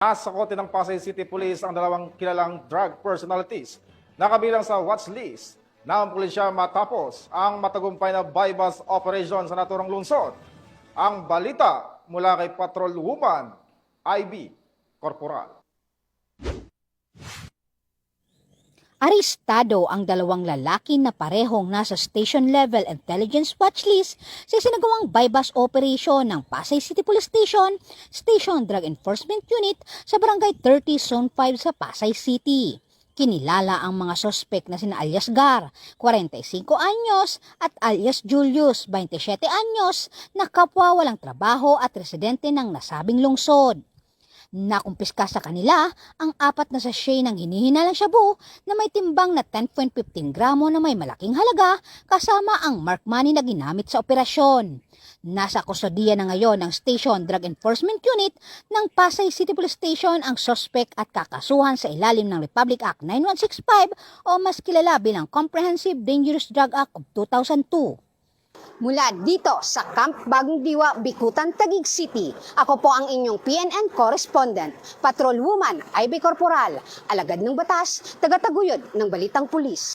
Nasa kote ng Pasay City Police ang dalawang kilalang drug personalities na kabilang sa watch list ng pulisya matapos ang matagumpay na buy-bust operation sa naturang lungsod. Ang balita mula kay Patrol Woman IB Corporal. Arestado ang dalawang lalaki na parehong nasa station-level intelligence watchlist sa sinagawang buy-bust operation ng Pasay City Police Station, Station Drug Enforcement Unit sa Barangay 30 Zone 5 sa Pasay City. Kinilala ang mga sospek na sina alias Gar, 45 anyos, at alias Julius, 27 anyos, na kapwa walang trabaho at residente ng nasabing lungsod. Nakumpiska sa kanila ang 4 na sachet ng hinihinalang shabu na may timbang na 10.15 gramo na may malaking halaga kasama ang mark money na ginamit sa operasyon. Nasa kustodiya na ngayon ng Station Drug Enforcement Unit ng Pasay City Police Station ang suspect at kakasuhan sa ilalim ng Republic Act 9165 o mas kilala bilang Comprehensive Dangerous Drug Act of 2002. Mula dito sa Camp Bagong Diwa, Bikutan, Taguig City, ako po ang inyong PNN correspondent, Patrol Woman IB Corporal, alagad ng batas, tagataguyod ng Balitang Pulis.